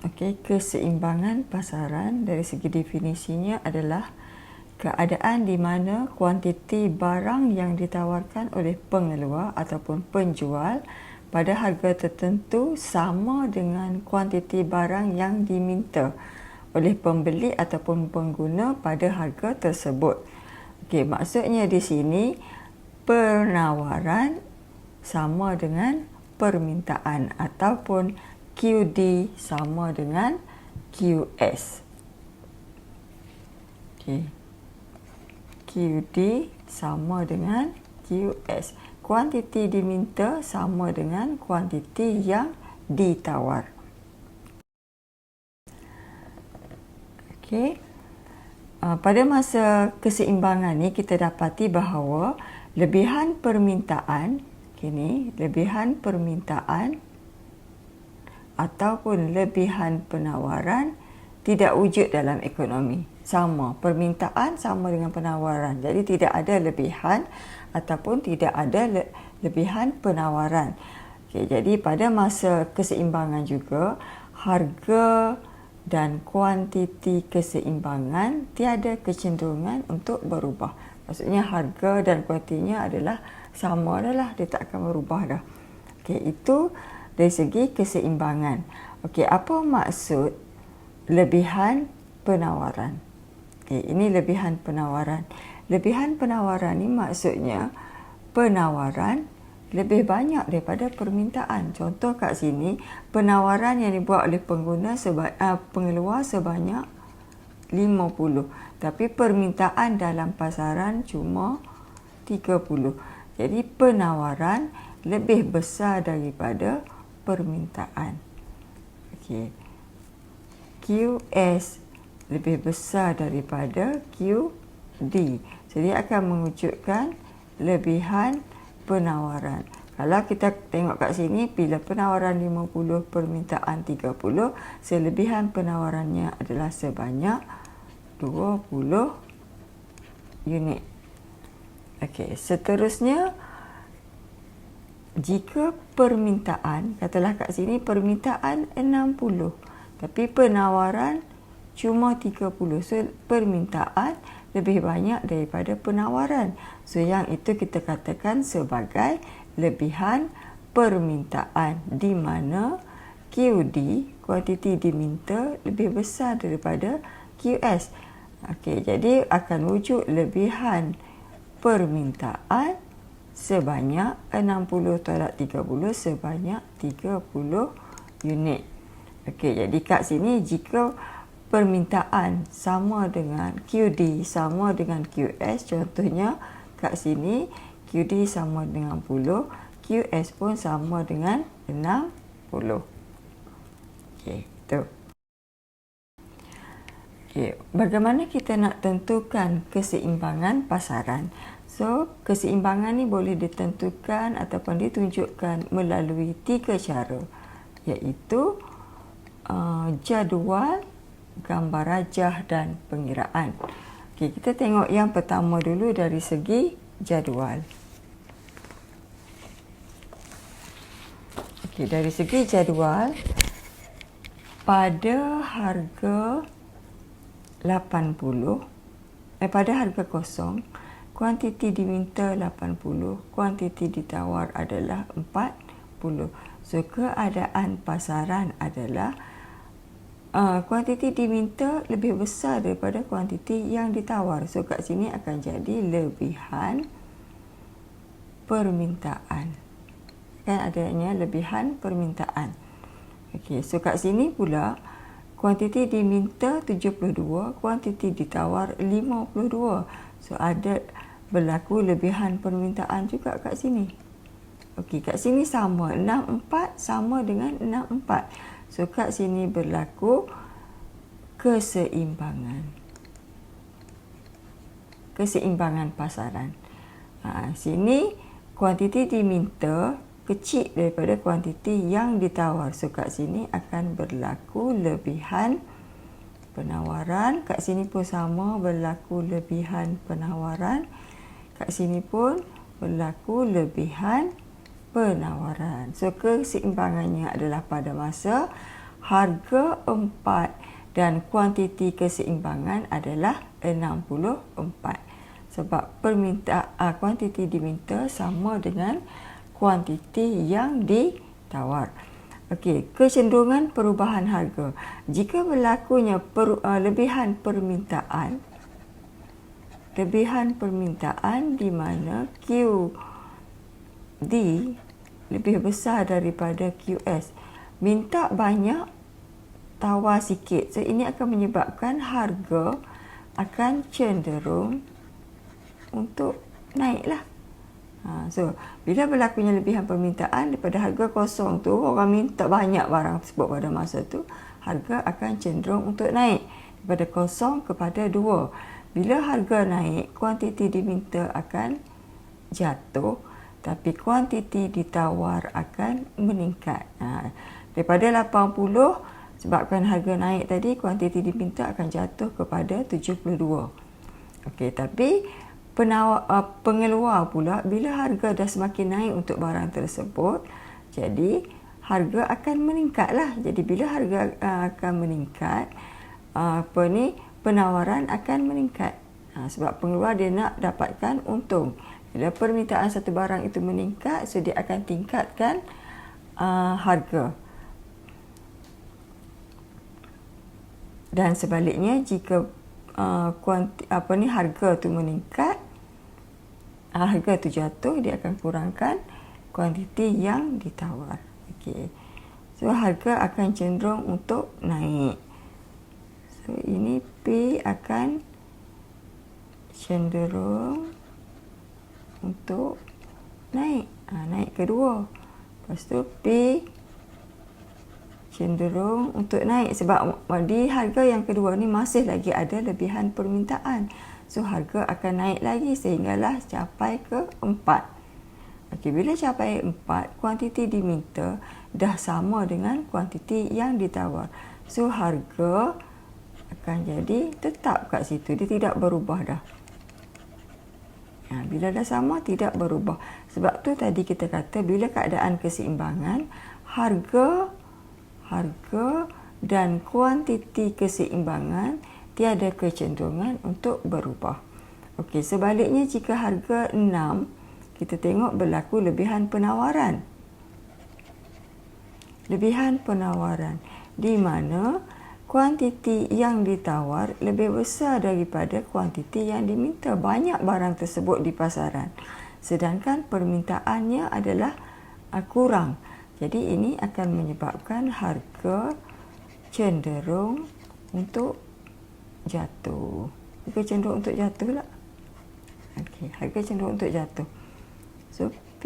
Okey, keseimbangan pasaran dari segi definisinya adalah keadaan di mana kuantiti barang yang ditawarkan oleh pengeluar ataupun penjual pada harga tertentu sama dengan kuantiti barang yang diminta oleh pembeli ataupun pengguna pada harga tersebut. Okey, maksudnya di sini penawaran sama dengan permintaan ataupun QD sama dengan QS. Okey. QD sama dengan QS. Kuantiti diminta sama dengan kuantiti yang ditawar. Okey. Pada masa keseimbangan ni kita dapati bahawa lebihan permintaan, lebihan permintaan ataupun lebihan penawaran tidak wujud dalam ekonomi. Sama, permintaan sama dengan penawaran. Jadi tidak ada lebihan ataupun tidak ada lebihan penawaran. Okey, jadi pada masa keseimbangan juga, harga dan kuantiti keseimbangan tiada kecenderungan untuk berubah. Maksudnya harga dan kuantitinya adalah sama dah, dia tak akan berubah dah. Okey, itu dari segi keseimbangan. Okey, apa maksud lebihan penawaran? Okey, ini lebihan penawaran. Lebihan penawaran ni maksudnya penawaran lebih banyak daripada permintaan. Contoh kat sini, penawaran yang dibuat oleh pengeluar sebanyak 50, tapi permintaan dalam pasaran cuma 30. Jadi penawaran lebih besar daripada permintaan. Okey. QS lebih besar daripada QD. Jadi akan mewujudkan lebihan penawaran. Kalau kita tengok kat sini, bila penawaran 50, permintaan 30, selebihan penawarannya adalah sebanyak 20 unit. Okey, seterusnya, jika permintaan, katalah kat sini permintaan 60, tapi penawaran cuma 30. So, permintaan lebih banyak daripada penawaran. So, yang itu kita katakan sebagai lebihan permintaan, di mana QD, kuantiti diminta, lebih besar daripada QS. Okey, jadi akan wujud lebihan permintaan sebanyak 60 tolak 30, sebanyak 30 unit. Okey, jadi kat sini jika permintaan sama dengan QD sama dengan QS, contohnya kat sini QD sama dengan 10, QS pun sama dengan 60. Okey, tu. Okey, bagaimana kita nak tentukan keseimbangan pasaran? So, keseimbangan ni boleh ditentukan ataupun ditunjukkan melalui 3 cara, iaitu jadual, gambar rajah dan pengiraan. Okey, kita tengok yang pertama dulu dari segi jadual. Okey, dari segi jadual, pada harga 80, pada harga kosong, kuantiti diminta 80, kuantiti ditawar adalah 40. So, keadaan pasaran adalah kuantiti diminta lebih besar daripada kuantiti yang ditawar. So, kat sini akan jadi lebihan permintaan. Kan adanya lebihan permintaan. Okey, so kat sini pula kuantiti diminta 72, kuantiti ditawar 52. So, ada berlaku lebihan permintaan juga kat sini. Okey, kat sini sama, 64 sama dengan 64. So, kat sini berlaku keseimbangan. Keseimbangan pasaran. Sini kuantiti diminta kecil daripada kuantiti yang ditawar. So, kat sini akan berlaku lebihan penawaran. Kat sini pun sama, berlaku lebihan penawaran. Kat sini pun berlaku lebihan penawaran. So, keseimbangannya adalah pada masa harga 4 dan kuantiti keseimbangan adalah 64. Sebab kuantiti diminta sama dengan kuantiti yang ditawar. Okey, kecenderungan perubahan harga. Jika berlakunya lebihan permintaan di mana QD lebih besar daripada QS, minta banyak, tawar sikit. So, ini akan menyebabkan harga akan cenderung untuk naiklah. So, bila berlakunya lebihan permintaan daripada harga kosong tu, orang minta banyak barang tersebut pada masa tu, harga akan cenderung untuk naik daripada kosong kepada 2. Bila harga naik, kuantiti diminta akan jatuh, tapi kuantiti ditawar akan meningkat. Daripada 80, sebabkan harga naik tadi, kuantiti diminta akan jatuh kepada 72. Okey, tapi pengeluar pula, bila harga dah semakin naik untuk barang tersebut, jadi harga akan meningkatlah. Jadi bila harga akan meningkat, penawaran akan meningkat. Sebab pengeluar dia nak dapatkan untung. Bila permintaan satu barang itu meningkat, so dia akan tingkatkan harga. Dan sebaliknya, jika harga tu meningkat, harga tu jatuh, dia akan kurangkan kuantiti yang ditawar. Okey. So harga akan cenderung untuk naik. So ini P akan cenderung untuk naik. Naik kedua. Lepas tu P cenderung untuk naik sebab di harga yang kedua ni masih lagi ada lebihan permintaan. So harga akan naik lagi sehinggalah capai ke 4. Okey, bila capai 4, kuantiti diminta dah sama dengan kuantiti yang ditawar. So harga akan jadi tetap kat situ, dia tidak berubah dah. Bila dah sama, tidak berubah. Sebab tu tadi kita kata bila keadaan keseimbangan, harga dan kuantiti keseimbangan tiada kecenderungan untuk berubah. Okey, sebaliknya jika harga 6, kita tengok berlaku lebihan penawaran. Lebihan penawaran di mana kuantiti yang ditawar lebih besar daripada kuantiti yang diminta. Banyak barang tersebut di pasaran, sedangkan permintaannya adalah kurang. Jadi ini akan menyebabkan harga cenderung untuk jatuh. Harga cenderung untuk jatuh lah. Okey, harga cenderung untuk jatuh. So P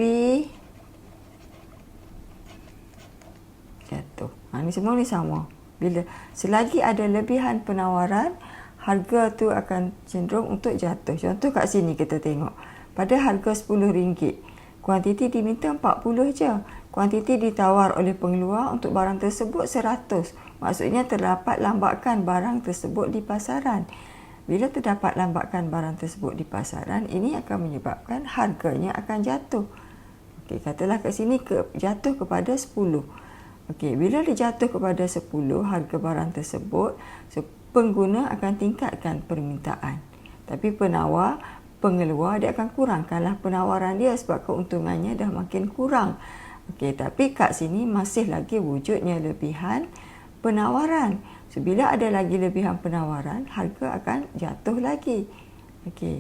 jatuh. Ni semua ni sama. Bila selagi ada lebihan penawaran, harga tu akan cenderung untuk jatuh. Contoh kat sini kita tengok. Pada harga RM10, kuantiti diminta 40 je. Kuantiti ditawar oleh pengeluar untuk barang tersebut 100. Maksudnya terdapat lambakan barang tersebut di pasaran. Bila terdapat lambakan barang tersebut di pasaran, ini akan menyebabkan harganya akan jatuh. Okey, katalah kat sini jatuh kepada 10. Okey, bila dia jatuh kepada 10 harga barang tersebut, so pengguna akan tingkatkan permintaan. Tapi pengeluar dia akan kurangkanlah penawaran dia sebab keuntungannya dah makin kurang. Okey, tapi kat sini masih lagi wujudnya lebihan penawaran. So, bila ada lagi lebihan penawaran, harga akan jatuh lagi. Okey,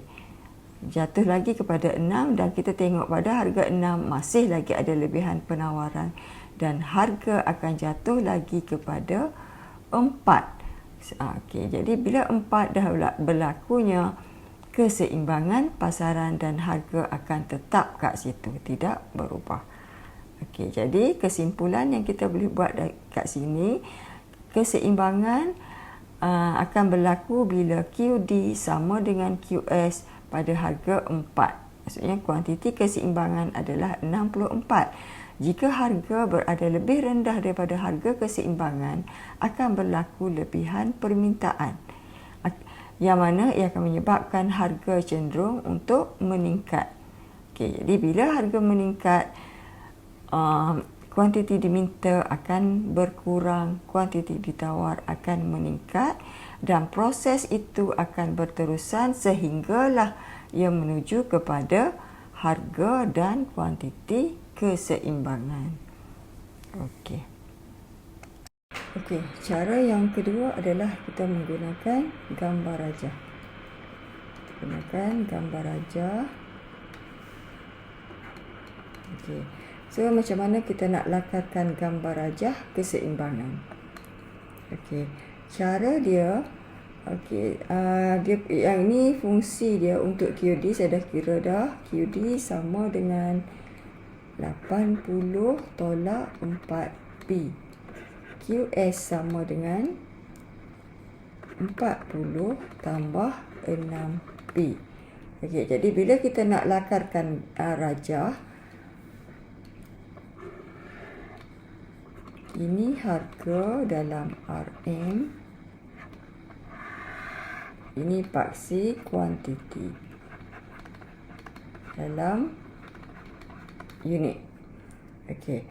jatuh lagi kepada 6 dan kita tengok pada harga 6 masih lagi ada lebihan penawaran dan harga akan jatuh lagi kepada 4. Okey, jadi bila 4 dah berlakunya keseimbangan pasaran dan harga akan tetap kat situ, tidak berubah. Okey, jadi kesimpulan yang kita boleh buat kat sini, keseimbangan akan berlaku bila QD sama dengan QS pada harga 4. Maksudnya kuantiti keseimbangan adalah 64. Jika harga berada lebih rendah daripada harga keseimbangan, akan berlaku lebihan permintaan. Yang mana ia akan menyebabkan harga cenderung untuk meningkat. Okey, jadi bila harga meningkat, kuantiti diminta akan berkurang, kuantiti ditawar akan meningkat, dan proses itu akan berterusan sehinggalah ia menuju kepada harga dan kuantiti keseimbangan. Okey. Cara yang kedua adalah kita menggunakan gambar rajah. Gunakan gambar rajah. Okey. So, macam mana kita nak lakarkan gambar rajah keseimbangan? Okey. Cara dia, dia yang ni fungsi dia untuk QD, saya dah kira dah. QD sama dengan 80 tolak 4P. QS sama dengan 40 tambah 6P. Okey, jadi bila kita nak lakarkan rajah, ini harga dalam RM, ini paksi kuantiti dalam unit. Okey.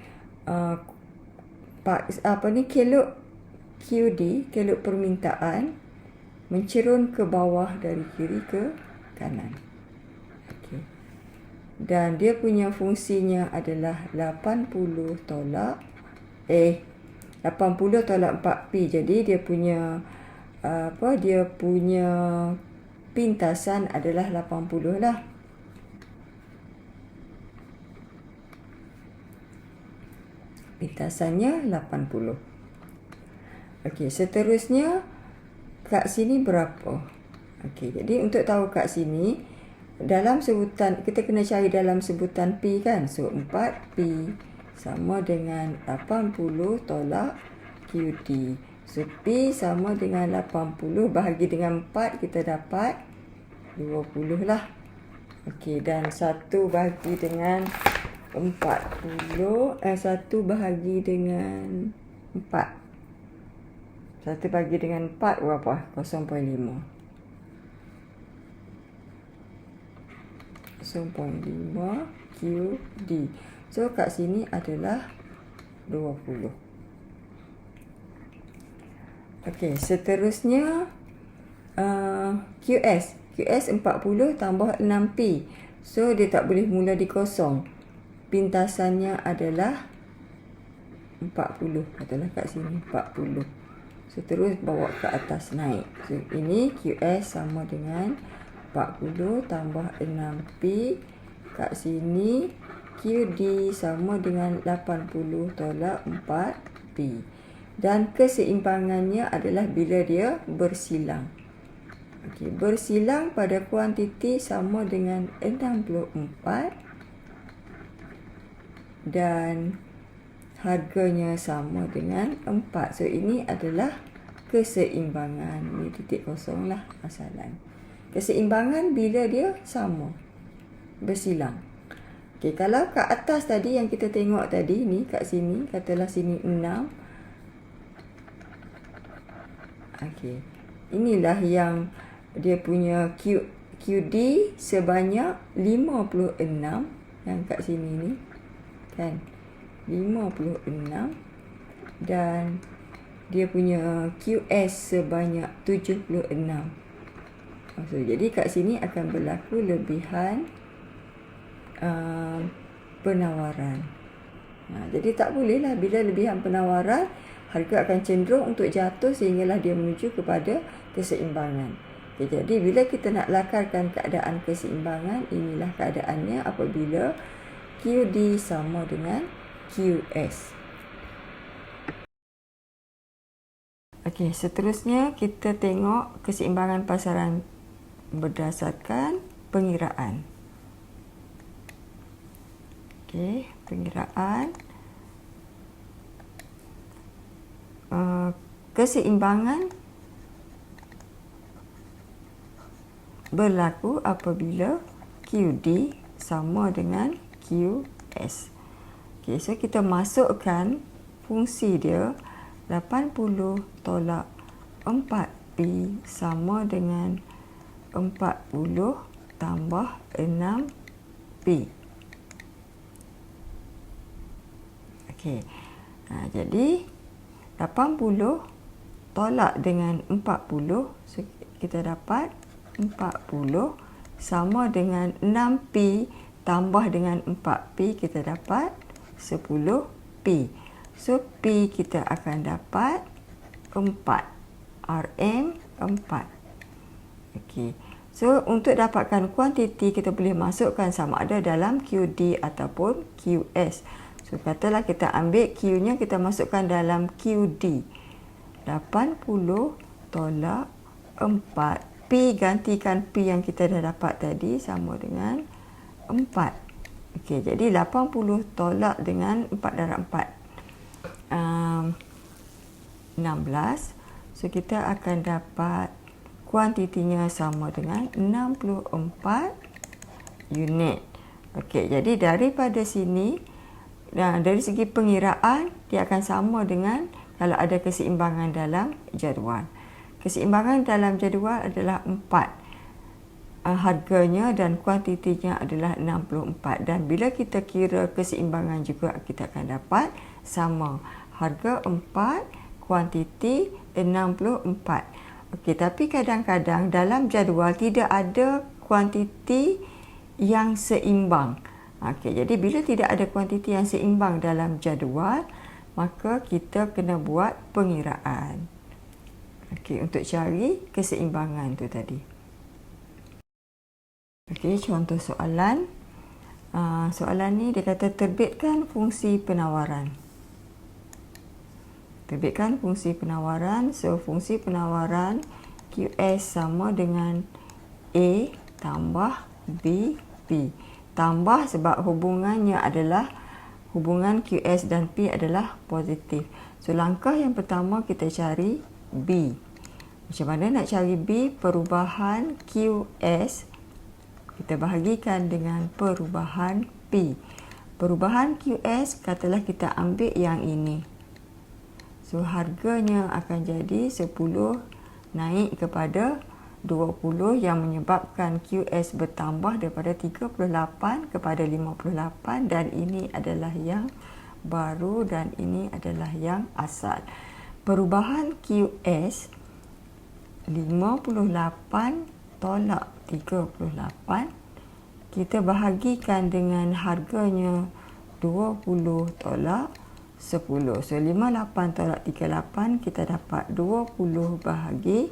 Kelok QD, kelok permintaan mencerun ke bawah dari kiri ke kanan. Okey. Dan dia punya fungsinya adalah 80 tolak 4P. Jadi dia punya dia punya pintasan adalah 80 lah. Pintasannya 80. Okey, seterusnya kat sini berapa? Okey, jadi untuk tahu kat sini, dalam sebutan, kita kena cari dalam sebutan P kan. So 4P sama dengan 80 tolak QD. So P sama dengan 80 bahagi dengan 4, kita dapat 20 lah. Okey, dan 1 bahagi dengan 40, 1 bahagi dengan 4. 1 bahagi dengan 4 berapa? 0.5. 0.5 QD. So kat sini adalah 20. Okey, seterusnya QS. QS 40 tambah 6P. So dia tak boleh mula di kosong. Pintasannya adalah 40. Katalah kat sini 40. So terus bawa ke atas naik. So ini QS sama dengan 40 tambah 6P. Kat sini QD sama dengan 80 tolak 4P. Dan keseimbangannya adalah bila dia bersilang. Okey, bersilang pada kuantiti sama dengan 64 dan harganya sama dengan 4. So ini adalah keseimbangan. Ini titik kosong lah asalan. Keseimbangan bila dia sama, bersilang. Okey, kalau kat atas tadi yang kita tengok tadi ni, kat sini, katalah sini 6. Okey, inilah yang dia punya QD sebanyak 56 yang kat sini ni kan, 56, dan dia punya QS sebanyak 76. So, jadi kat sini akan berlaku lebihan penawaran. Jadi tak bolehlah bila lebihan penawaran, harga akan cenderung untuk jatuh sehinggalah dia menuju kepada keseimbangan. Okay, jadi bila kita nak lakarkan keadaan keseimbangan, inilah keadaannya apabila QD sama dengan QS. Okey, seterusnya kita tengok keseimbangan pasaran berdasarkan pengiraan. Okey, pengiraan. Keseimbangan berlaku apabila QD sama dengan QS. Okey, so kita masukkan fungsi dia 80 tolak 4P sama dengan 40 tambah 6P. Okey. Jadi 80 tolak dengan 40, so kita dapat 40 sama dengan 6P tambah dengan 4P, kita dapat 10P. So P kita akan dapat 4. RM 4. Okey. So untuk dapatkan kuantiti kita boleh masukkan sama ada dalam QD ataupun QS. So katalah kita ambil Q-nya, kita masukkan dalam QD. 80 tolak 4. P gantikan P yang kita dah dapat tadi sama dengan 4. Okey, jadi 80 tolak dengan 4 darab 4. 16. So kita akan dapat kuantitinya sama dengan 64 unit. Okey, jadi daripada sini, dari segi pengiraan, dia akan sama dengan kalau ada keseimbangan dalam jadual. Keseimbangan dalam jadual adalah 4. Harganya dan kuantitinya adalah 64. Dan bila kita kira keseimbangan juga, kita akan dapat sama. Harga 4, kuantiti 64. Okey, tapi kadang-kadang dalam jadual tidak ada kuantiti yang seimbang. Okey, jadi bila tidak ada kuantiti yang seimbang dalam jadual, maka kita kena buat pengiraan. Okey, untuk cari keseimbangan tu tadi. Okey, contoh soalan. Soalan ni dia kata terbitkan fungsi penawaran. Terbitkan fungsi penawaran. So, fungsi penawaran QS sama dengan A tambah B, P. Tambah sebab hubungannya adalah, hubungan QS dan P adalah positif. So, langkah yang pertama kita cari B. Macam mana nak cari B? Perubahan QS kita bahagikan dengan perubahan P. Perubahan QS, katalah kita ambil yang ini. So, harganya akan jadi 10 naik kepada 20 yang menyebabkan QS bertambah daripada 38 kepada 58, dan ini adalah yang baru dan ini adalah yang asal. Perubahan QS 58 tolak 38 kita bahagikan dengan harganya 20 tolak 10. So 58 tolak 38 kita dapat 20 bahagi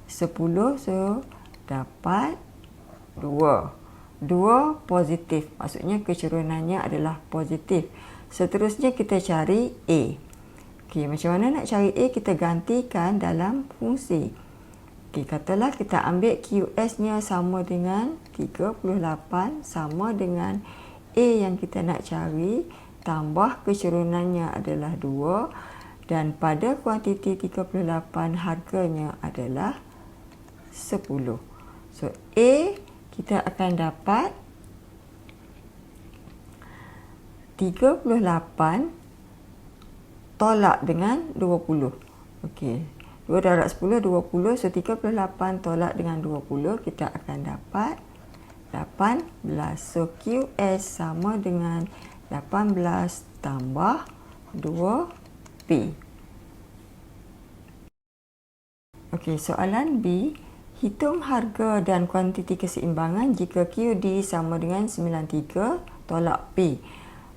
10. So dapat 2. 2 positif. Maksudnya kecerunannya adalah positif. Seterusnya kita cari A. Okey, macam mana nak cari A? Kita gantikan dalam fungsi. Okey, katalah kita ambil QS-nya sama dengan 38 sama dengan A yang kita nak cari tambah kecerunannya adalah 2, dan pada kuantiti 38 harganya adalah 10. So A kita akan dapat 38 tolak dengan 20. Okey, 2 darab 10 20. So 38 tolak dengan 20 kita akan dapat 18. So QS sama dengan 18 tambah 2P. Okey, soalan B. Hitung harga dan kuantiti keseimbangan jika QD sama dengan 93 tolak P.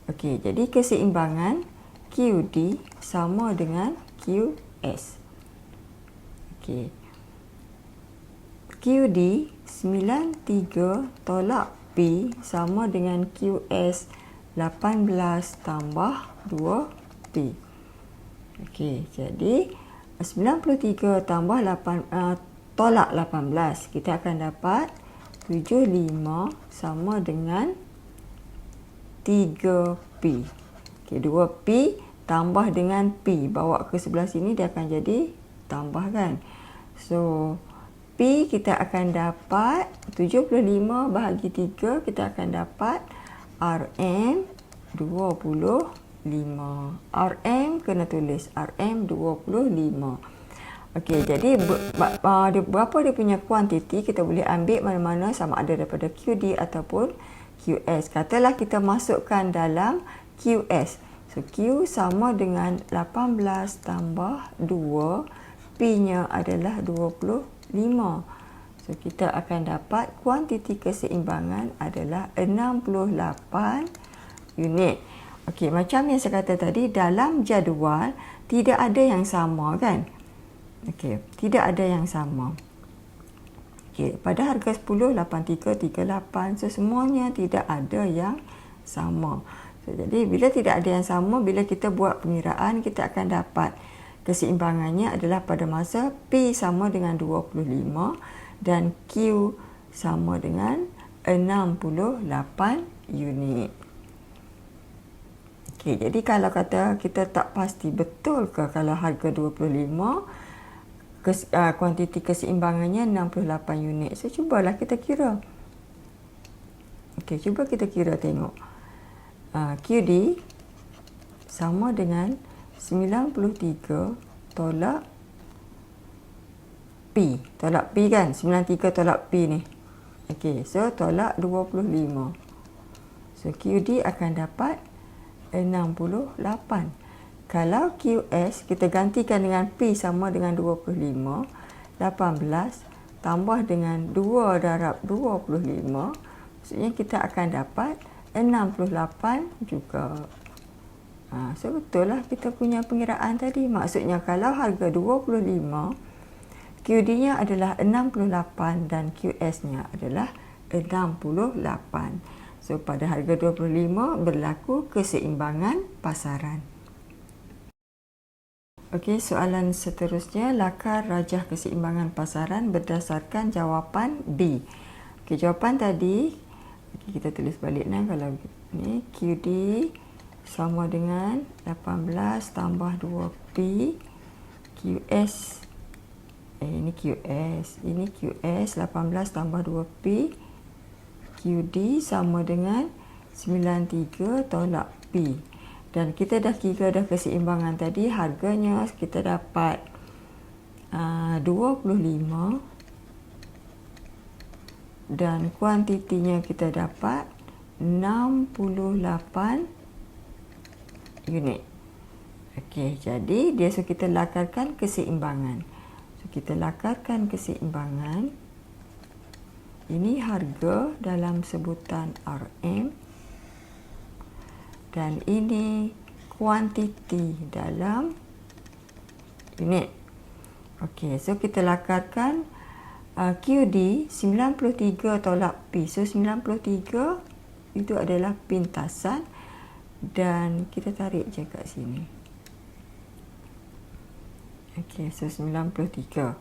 Okey, jadi keseimbangan QD sama dengan QS. Okey. QD 93 tolak P sama dengan QS 18 tambah 2P. Okey, jadi 93 tambah 8 tolak 18, kita akan dapat 75 sama dengan 3P. Okey, 2P tambah dengan P, bawa ke sebelah sini dia akan jadi tambahkan. So P kita akan dapat 75 bahagi 3, kita akan dapat RM 25. RM kena tulis RM 25. Okey, jadi berapa dia punya kuantiti, kita boleh ambil mana-mana sama ada daripada QD ataupun QS. Katalah kita masukkan dalam QS. So So, Q sama dengan 18 tambah 2. P-nya adalah 25. So, kita akan dapat kuantiti keseimbangan adalah 68 unit. Okey, macam yang saya kata tadi, dalam jadual tidak ada yang sama kan? Okey, tidak ada yang sama. Okey, pada harga 10, 83, 38, so semuanya tidak ada yang sama. So, jadi bila tidak ada yang sama, bila kita buat pengiraan, kita akan dapat keseimbangannya adalah pada masa P sama dengan 25 dan Q sama dengan 68 unit. Okey, jadi kalau kata kita tak pasti betul ke kalau harga 25, kuantiti keseimbangannya 68 unit. So, cubalah kita kira. Okey, cuba kita kira tengok. QD sama dengan 93 tolak P. Tolak P kan? 93 tolak P ni. Okey, so tolak 25. So, QD akan dapat 68. Kalau QS kita gantikan dengan P sama dengan 25, 18 tambah dengan 2 darab 25, maksudnya kita akan dapat 68 juga. So, betul lah kita punya pengiraan tadi. Maksudnya kalau harga 25, QD-nya adalah 68 dan QS-nya adalah 68. So, pada harga 25 berlaku keseimbangan pasaran. Okey, soalan seterusnya, lakar rajah keseimbangan pasaran berdasarkan jawapan B. Okey, jawapan tadi, kita tulis balik kalau ni, QD sama dengan 18 tambah 2P, QS, ini QS, 18 tambah 2P, QD sama dengan 93 tolak P. Dan kita dah kira dah keseimbangan tadi, harganya kita dapat 25 dan kuantitinya kita dapat 68 unit. Okey, jadi dia suruh kita lakarkan keseimbangan. So, kita lakarkan keseimbangan. Ini harga dalam sebutan RM dan ini kuantiti dalam unit. Okey, so kita lakarkan QD 93 tolak P. So, 93 itu adalah pintasan dan kita tarik je kat sini. Okey, so 93.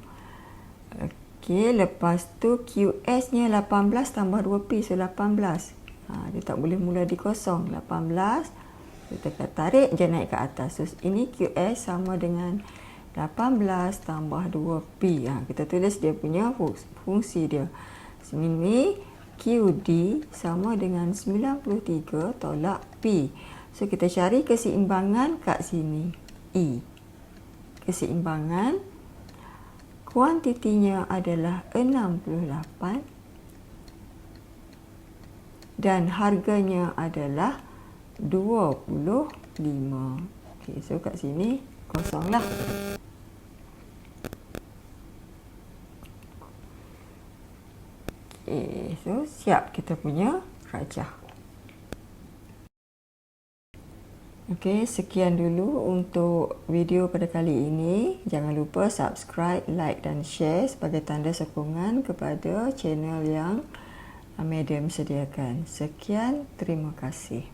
Okey, lepas tu QS-nya 18 tambah 2P, so 18. Dia tak boleh mula di kosong. 18, kita tarik je naik ke atas. So, ini QS sama dengan 18 tambah 2P. Kita tulis dia punya fungsi dia. Sini QD sama dengan 93 tolak P. So, kita cari keseimbangan kat sini. E. Keseimbangan. Kuantitinya adalah 68. Dan harganya adalah 25. Okey, so kat sini kosong lah. Okey, so siap kita punya rajah. Okey, sekian dulu untuk video pada kali ini. Jangan lupa subscribe, like dan share sebagai tanda sokongan kepada channel yang Medium sediakan. Sekian, terima kasih.